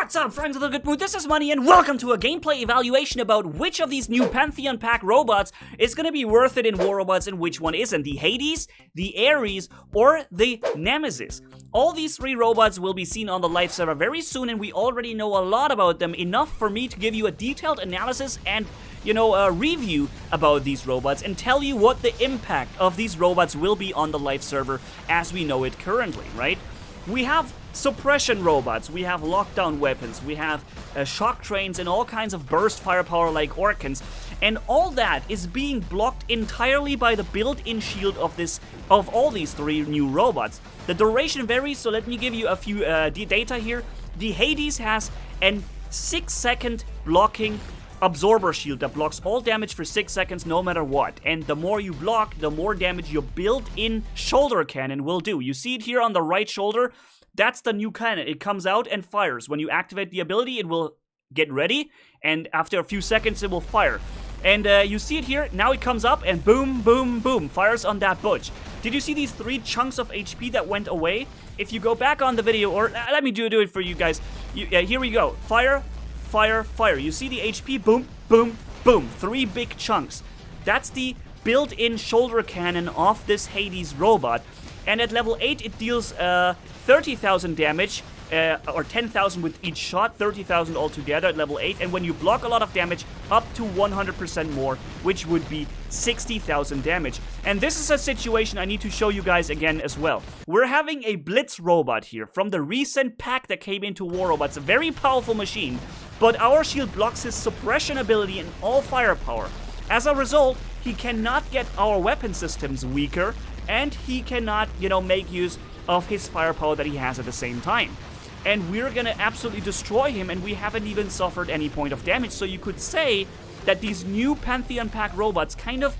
What's up, friends of the good mood? This is Manni, and welcome to a gameplay evaluation about which of these new Pantheon pack robots is gonna be worth it in War Robots and which one isn't. The HADES, the ARES, or the Nemesis. All these three robots will be seen on the live server very soon, and we already know a lot about them, enough for me to give you a detailed analysis and a review about these robots and tell you what the impact of these robots will be on the live server as we know it currently, right? We have suppression robots, we have lockdown weapons, we have shock trains and all kinds of burst firepower like Orkans, and all that is being blocked entirely by the built-in shield of all these three new robots. The duration varies, so let me give you a few data here. The HADES has a 6-second blocking absorber shield that blocks all damage for 6 seconds no matter what, and the more you block, the more damage your built-in shoulder cannon will do. You see it here on the right shoulder. That's the new cannon. It comes out and fires. When you activate the ability, it will get ready, and after a few seconds it will fire. And you see it here, now it comes up and boom, boom, boom, fires on that butch. Did you see these 3 chunks of HP that went away? If you go back on the video, or let me do it for you guys. Here we go. Fire, fire, fire. You see the HP? Boom, boom, boom. 3 big chunks. That's the built-in shoulder cannon of this HADES robot. And at level 8, it deals 30,000 damage, or 10,000 with each shot, 30,000 altogether at level 8. And when you block a lot of damage, up to 100% more, which would be 60,000 damage. And this is a situation I need to show you guys again as well. We're having a Blitz robot here from the recent pack that came into War Robots, a very powerful machine, but our shield blocks his suppression ability and all firepower. As a result, he cannot get our weapon systems weaker, and he cannot, make use of his firepower that he has at the same time. And we're gonna absolutely destroy him, and we haven't even suffered any point of damage. So you could say that these new Pantheon pack robots kind of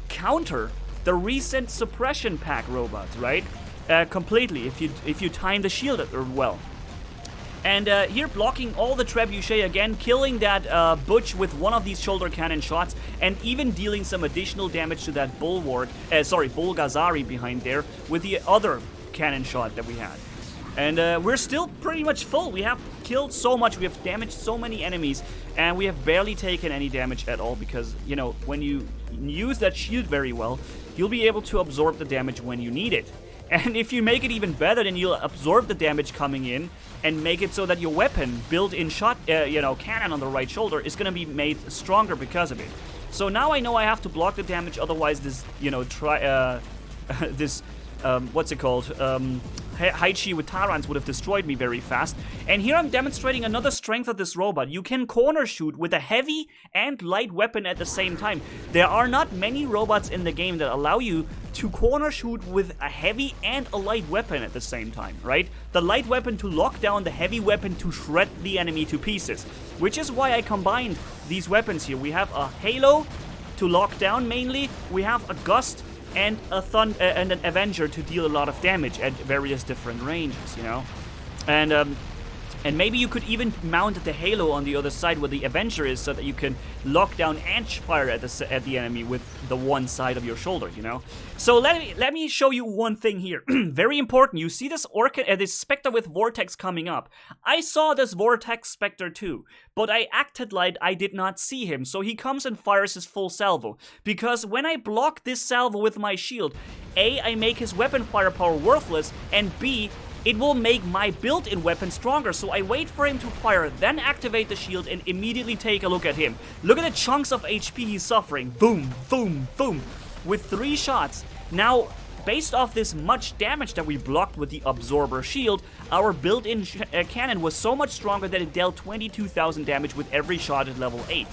counter the recent suppression pack robots, right? Completely, if you time the shield well. And here blocking all the trebuchet again, killing that butch with one of these shoulder cannon shots, and even dealing some additional damage to that Bulgazari behind there with the other cannon shot that we had. And we're still pretty much full. We have killed so much, we have damaged so many enemies, and we have barely taken any damage at all because, when you use that shield very well, you'll be able to absorb the damage when you need it. And if you make it even better, then you'll absorb the damage coming in and make it so that your weapon, built-in shot, cannon on the right shoulder, is going to be made stronger because of it. So now I know I have to block the damage, otherwise this, what's it called? Hize with Tyrants would have destroyed me very fast. And here I'm demonstrating another strength of this robot. You can corner shoot with a heavy and light weapon at the same time. There are not many robots in the game that allow you to corner shoot with a heavy and a light weapon at the same time, right? The light weapon to lock down, the heavy weapon to shred the enemy to pieces. Which is why I combined these weapons here. We have a Halo to lock down mainly, we have a Gust, and and an Avenger to deal a lot of damage at various different ranges, And maybe you could even mount the Halo on the other side where the Avenger is, so that you can lock down and fire at the enemy with the one side of your shoulder, So let me show you one thing here. Very important. You see this this Spectre with Vortex coming up. I saw this Vortex Spectre too, but I acted like I did not see him. So he comes and fires his full salvo. Because when I block this salvo with my shield, A, I make his weapon firepower worthless, and B, it will make my built-in weapon stronger, so I wait for him to fire, then activate the shield and immediately take a look at him. Look at the chunks of HP he's suffering. Boom, boom, boom. With 3 shots. Now, based off this much damage that we blocked with the absorber shield, our built-in cannon was so much stronger that it dealt 22,000 damage with every shot at level 8.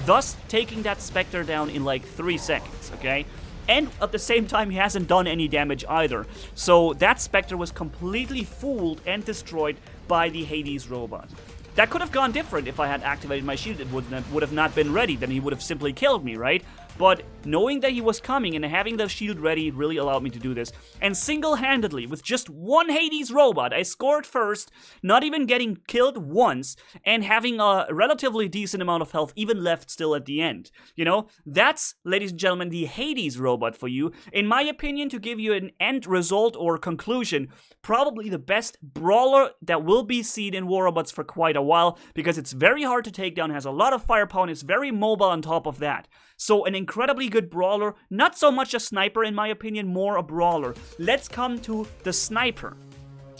Thus, taking that Spectre down in like 3 seconds, okay? And at the same time, he hasn't done any damage either. So that Spectre was completely fooled and destroyed by the HADES robot. That could have gone different if I had activated my shield. It would have not been ready. Then he would have simply killed me, right? but knowing that he was coming and having the shield ready really allowed me to do this. And single-handedly, with just one Hades robot, I scored first, not even getting killed once, and having a relatively decent amount of health even left still at the end. You know, that's, ladies and gentlemen, the Hades robot for you. In my opinion, to give you an end result or conclusion, probably the best brawler that will be seen in War Robots for quite a while, because it's very hard to take down, has a lot of firepower, and is very mobile on top of that. So an incredibly good brawler, not so much a sniper in my opinion, more a brawler. Let's come to the sniper.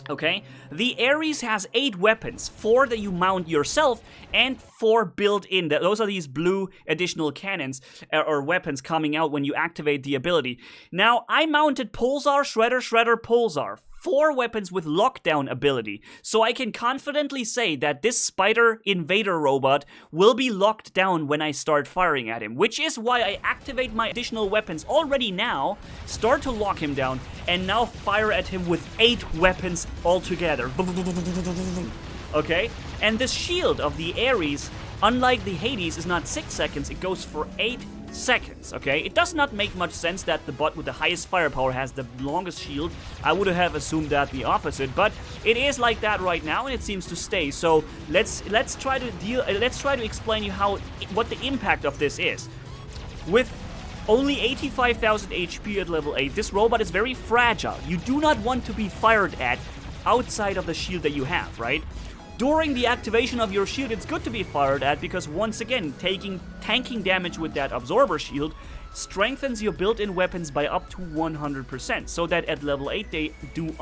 Okay, the ARES has 8 weapons, 4 that you mount yourself and 4 built in. Those are these blue additional cannons or weapons coming out when you activate the ability. Now, I mounted Pulsar, Shredder, Shredder, Pulsar. 4 weapons with lockdown ability, so I can confidently say that this spider invader robot will be locked down when I start firing at him, which is why I activate my additional weapons already now, start to lock him down, and now fire at him with 8 weapons altogether. Okay? And the shield of the ARES, unlike the Hades, is not 6 seconds, it goes for 8 seconds, okay? It does not make much sense that the bot with the highest firepower has the longest shield. I would have assumed that the opposite, but it is like that right now, and it seems to stay. So let's try to explain you what the impact of this is. With only 85,000 HP at level 8, this robot is very fragile. You do not want to be fired at outside of the shield that you have, right? During the activation of your shield, it's good to be fired at because, once again, tanking damage with that absorber shield strengthens your built-in weapons by up to 100%, so that at level 8 they do,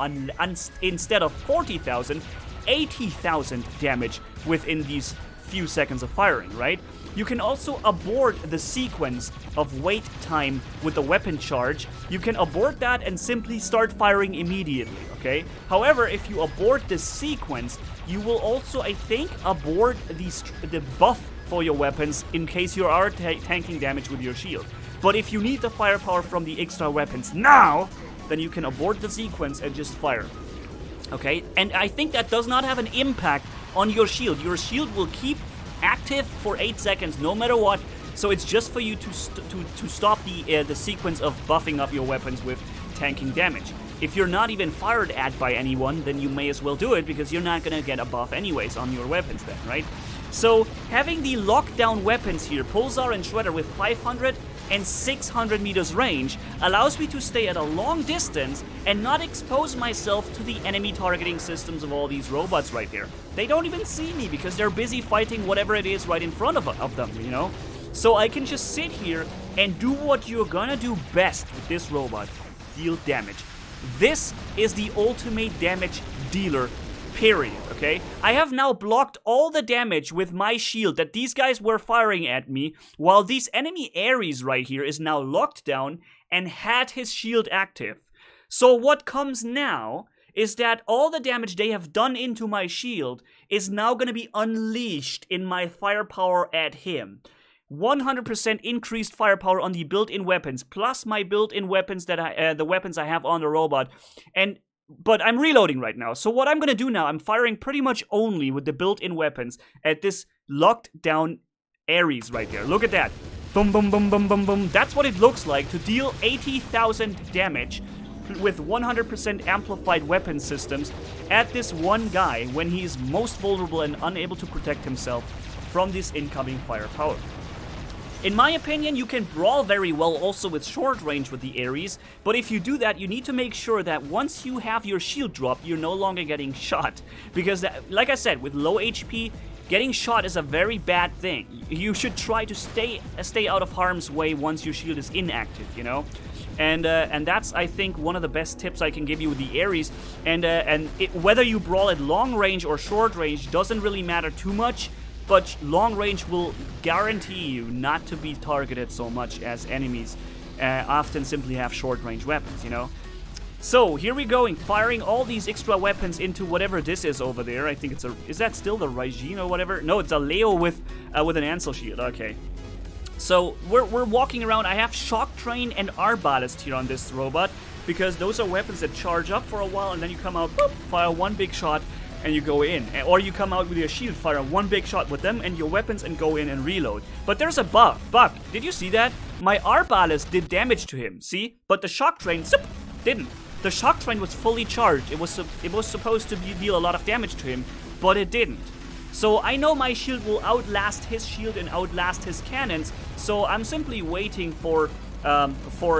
instead of 40,000, 80,000 damage within these few seconds of firing, right? You can also abort the sequence of wait time with the weapon charge. You can abort that and simply start firing immediately, okay? However, if you abort this sequence, you will also, I think, abort the buff for your weapons in case you are tanking damage with your shield. But if you need the firepower from the extra weapons now, then you can abort the sequence and just fire. Okay? And I think that does not have an impact on your shield. Your shield will keep active for 8 seconds no matter what, so it's just for you to stop the sequence of buffing up your weapons with tanking damage. If you're not even fired at by anyone, then you may as well do it because you're not gonna get a buff anyways on your weapons then, right? So having the lockdown weapons here, Pulsar and Shredder with 500 and 600 meters range, allows me to stay at a long distance and not expose myself to the enemy targeting systems of all these robots right here. They don't even see me because they're busy fighting whatever it is right in front of them, you know? So I can just sit here and do what you're gonna do best with this robot, deal damage. This is the ultimate damage dealer, period, okay? I have now blocked all the damage with my shield that these guys were firing at me, while these enemy ARES right here is now locked down and had his shield active. So what comes now is that all the damage they have done into my shield is now going to be unleashed in my firepower at him. 100% increased firepower on the built-in weapons, plus my built-in weapons that the weapons I have on the robot. But I'm reloading right now, so what I'm gonna do now, I'm firing pretty much only with the built-in weapons at this locked down ARES right there. Look at that. Boom, boom, boom, boom, boom, boom. That's what it looks like to deal 80,000 damage with 100% amplified weapon systems at this one guy when he's most vulnerable and unable to protect himself from this incoming firepower. In my opinion, you can brawl very well also with short range with the ARES, but if you do that, you need to make sure that once you have your shield drop, you're no longer getting shot. Because, like I said, with low HP, getting shot is a very bad thing. You should try to stay out of harm's way once your shield is inactive, you know? And that's, I think, one of the best tips I can give you with the ARES. Whether you brawl at long range or short range doesn't really matter too much, but long range will guarantee you not to be targeted so much as enemies often simply have short range weapons, you know? So, here we go, firing all these extra weapons into whatever this is over there. I think it's is that still the Raijin or whatever? No, it's a Leo with an Ansel shield, okay. So, we're walking around. I have Shock Train and Arbalist here on this robot, because those are weapons that charge up for a while, and then you come out, boop, fire one big shot, and you go in. Or you come out with your shield, fire one big shot with them and your weapons and go in and reload. But there's a bug. Did you see that? my ARES did damage to him, see? But the shock train didn't. The shock train was fully charged. It was supposed to deal a lot of damage to him, but it didn't. So I know my shield will outlast his shield and outlast his cannons, so I'm simply waiting for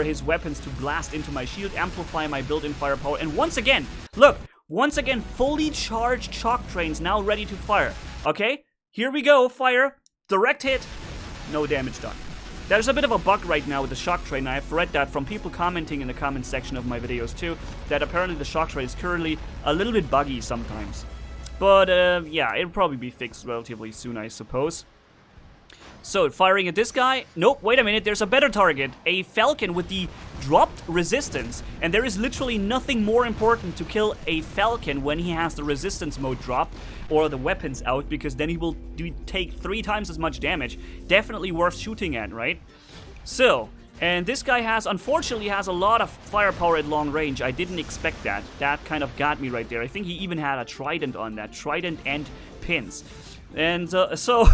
his weapons to blast into my shield, amplify my built-in firepower, and once again, look, fully charged shock trains now ready to fire. Okay, here we go, fire, direct hit, no damage done. There's a bit of a bug right now with the shock train. I've read that from people commenting in the comment section of my videos too, that apparently the shock train is currently a little bit buggy sometimes. But yeah, it'll probably be fixed relatively soon, I suppose. So, firing at this guy. Nope, wait a minute, there's a better target. A Falcon with the dropped resistance. And there is literally nothing more important to kill a Falcon when he has the resistance mode dropped or the weapons out, because then he will take 3 times as much damage. Definitely worth shooting at, right? So, and this guy unfortunately has a lot of firepower at long range. I didn't expect that. That kind of got me right there. I think he even had a trident on that. Trident and pins. And so,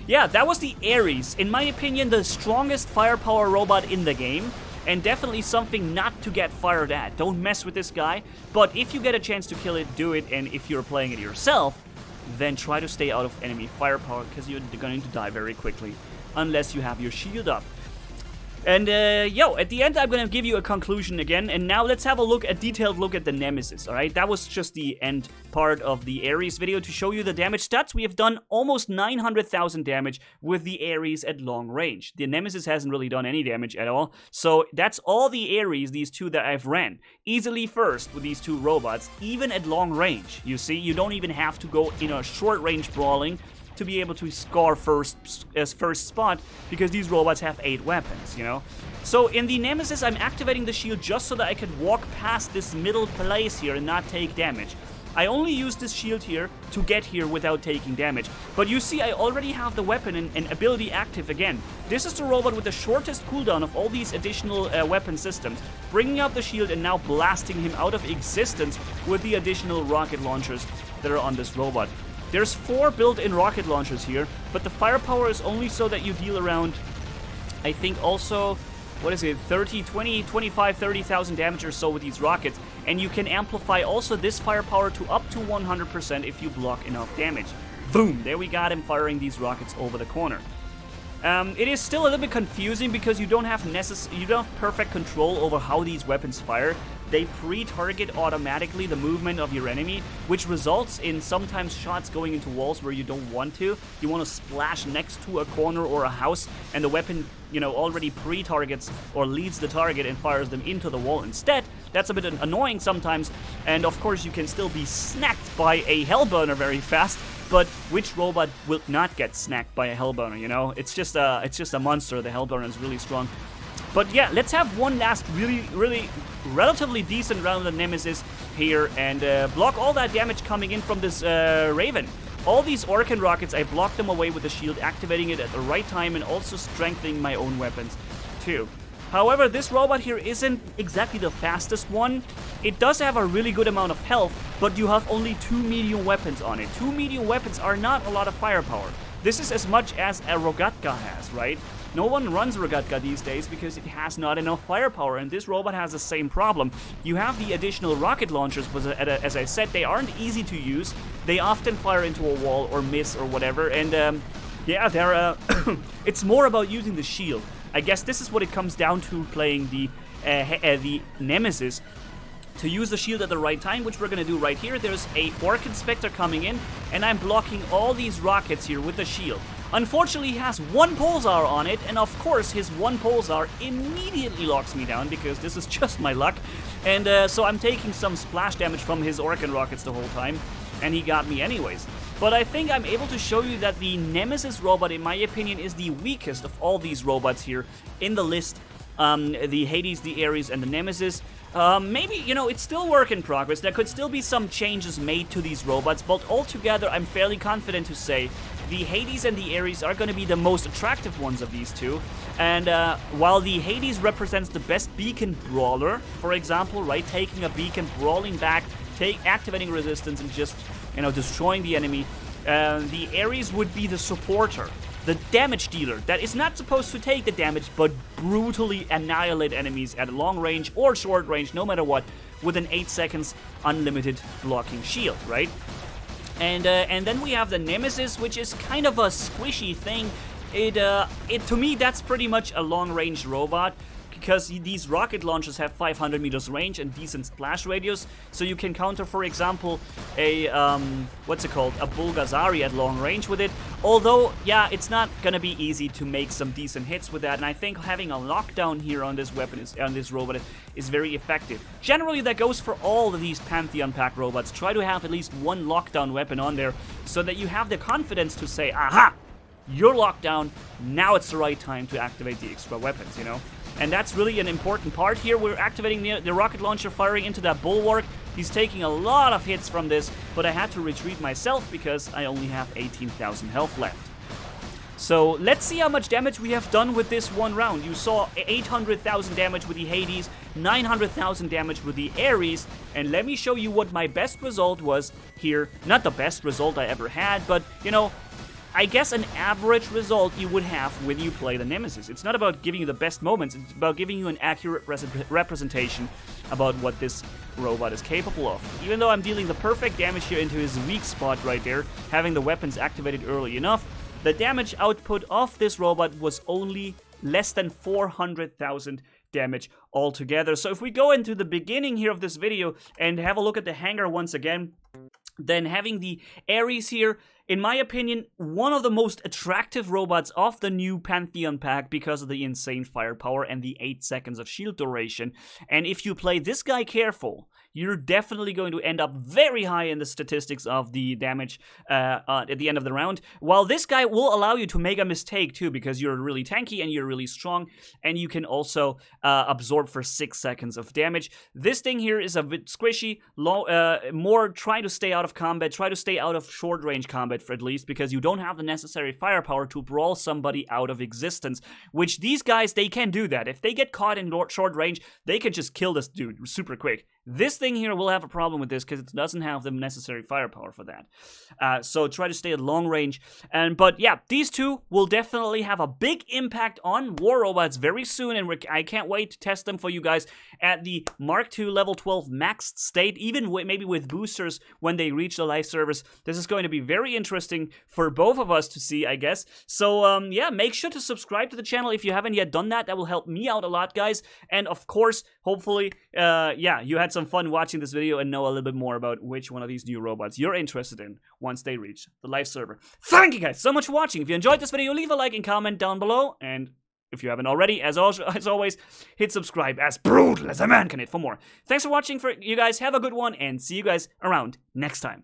yeah, that was the ARES. In my opinion, the strongest firepower robot in the game. And definitely something not to get fired at. Don't mess with this guy. But if you get a chance to kill it, do it. And if you're playing it yourself, then try to stay out of enemy firepower, because you're going to die very quickly. Unless you have your shield up. And, at the end, I'm gonna give you a conclusion again, and now let's have a detailed look at the Nemesis, alright? That was just the end part of the ARES video to show you the damage stats. We have done almost 900,000 damage with the ARES at long range. The Nemesis hasn't really done any damage at all, so that's all the ARES, these two that I've ran. Easily first with these 2 robots, even at long range. You see, you don't even have to go in a short range brawling to be able to score first spot, because these robots have 8 weapons, you know? So in the Nemesis, I'm activating the shield just so that I could walk past this middle place here and not take damage. I only use this shield here to get here without taking damage. But you see, I already have the weapon and ability active again. This is the robot with the shortest cooldown of all these additional weapon systems, bringing out the shield and now blasting him out of existence with the additional rocket launchers that are on this robot. There's 4 built-in rocket launchers here, but the firepower is only so that you deal around, I think also, what is it, 25, 30,000 damage or so with these rockets. And you can amplify also this firepower to up to 100% if you block enough damage. Boom! There we got him firing these rockets over the corner. It is still a little bit confusing because you don't have perfect control over how these weapons fire. They pre-target automatically the movement of your enemy, which results in sometimes shots going into walls where you don't want to. You want to splash next to a corner or a house, and the weapon, you know, already pre-targets or leads the target and fires them into the wall instead. That's a bit annoying sometimes, and of course you can still be snacked by a Hellburner very fast. But which robot will not get snacked by a Hellburner, you know? It's just a monster. The Hellburner is really strong. But yeah, let's have one last really relatively decent round of the Nemesis here and block all that damage coming in from this Raven. All these Orkan rockets, I blocked them away with the shield, activating it at the right time and also strengthening my own weapons too. However, this robot here isn't exactly the fastest one. It does have a really good amount of health, but you have only 2 medium weapons on it. 2 medium weapons are not a lot of firepower. This is as much as a Rogatka has, right? No one runs Rogatka these days because it has not enough firepower, and this robot has the same problem. You have the additional rocket launchers, but as I said, they aren't easy to use. They often fire into a wall or miss or whatever, and yeah, they're it's more about using the shield. I guess this is what it comes down to playing the Nemesis. To use the shield at the right time, which we're going to do right here. There's a Orkan Spectre coming in, and I'm blocking all these rockets here with the shield. Unfortunately, he has 1 Pulsar on it, and of course, his 1 Pulsar immediately locks me down, because this is just my luck. And so I'm taking some splash damage from his Orkan rockets the whole time, and he got me anyways. But I think I'm able to show you that the Nemesis robot, in my opinion, is the weakest of all these robots here in the list. The Hades, the ARES, and the Nemesis. Maybe, you know, it's still work in progress. There could still be some changes made to these robots, but altogether, I'm fairly confident to say the Hades and the ARES are going to be the most attractive ones of these two. And while the Hades represents the best beacon brawler, for example, right, taking a beacon, brawling back, activating resistance, and just, you know, destroying the enemy, the ARES would be the supporter. the damage dealer that is not supposed to take the damage, but brutally annihilate enemies at long range or short range, no matter what, with an 8 seconds unlimited blocking shield, right? And then we have the Nemesis, which is kind of a squishy thing. To me, that's pretty much a long-range robot, because these rocket launchers have 500 meters range and decent splash radius, so you can counter, for example, a, what's it called, a Bulgazari at long range with it. Although, yeah, it's not gonna be easy to make some decent hits with that, and I think having a lockdown here on this weapon, on this robot, is very effective. Generally, that goes for all of these Pantheon pack robots. Try to have at least one lockdown weapon on there, so that you have the confidence to say, aha! You're locked down, now it's the right time to activate the extra weapons, you know? And that's really an important part here. We're activating the rocket launcher, firing into that bulwark. He's taking a lot of hits from this, but I had to retreat myself because I only have 18,000 health left. So let's see how much damage we have done with this one round. You saw 800,000 damage with the Hades, 900,000 damage with the ARES, and let me show you what my best result was here. Not the best result I ever had, but, you know, I guess an average result you would have when you play the Nemesis. It's not about giving you the best moments, it's about giving you an accurate representation about what this robot is capable of. Even though I'm dealing the perfect damage here into his weak spot right there, having the weapons activated early enough, the damage output of this robot was only less than 400,000 damage altogether. So if we go into the beginning here of this video and have a look at the hangar once again, then having the ARES here, in my opinion, one of the most attractive robots of the new Pantheon pack because of the insane firepower and the 8 seconds of shield duration. And if you play this guy careful, you're definitely going to end up very high in the statistics of the damage at the end of the round. While this guy will allow you to make a mistake too, because you're really tanky and you're really strong, and you can also absorb for 6 seconds of damage. This thing here is a bit squishy, more try to stay out of combat, try to stay out of short range combat for at least, because you don't have the necessary firepower to brawl somebody out of existence, which these guys, they can do that. If they get caught in short range, they can just kill this dude super quick. This thing here will have a problem with this because it doesn't have the necessary firepower for that. So try to stay at long range. But yeah, these two will definitely have a big impact on war robots very soon, and I can't wait to test them for you guys at the Mark II level 12 maxed state, even maybe with boosters when they reach the live service. This is going to be very interesting for both of us to see, I guess. So yeah, make sure to subscribe to the channel if you haven't yet done that. That will help me out a lot, guys. And of course, hopefully, yeah, you had some fun watching this video and know a little bit more about which one of these new robots you're interested in once they reach the live server. Thank you guys so much for watching. If you enjoyed this video, leave a like and comment down below, and if you haven't already, as always, hit subscribe as brutal as a man can hit for more. Thanks for watching, you guys. Have a good one, and see you guys around next time.